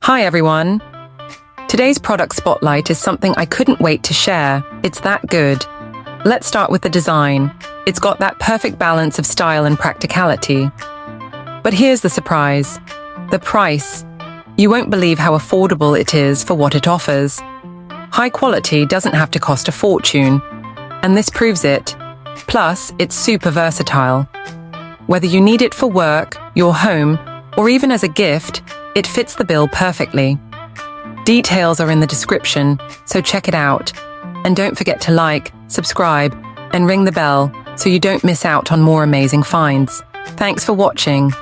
Hi everyone! Today's product spotlight is something I couldn't wait to share. It's that good. Let's start with the design. It's got that perfect balance of style and practicality. But here's the surprise. The price. You won't believe how affordable it is for what it offers. High quality doesn't have to cost a fortune, and this proves it. Plus, it's super versatile. Whether you need it for work, your home, or even as a gift, it fits the bill perfectly. Details are in the description, so check it out. And don't forget to like, subscribe, and ring the bell so you don't miss out on more amazing finds. Thanks for watching.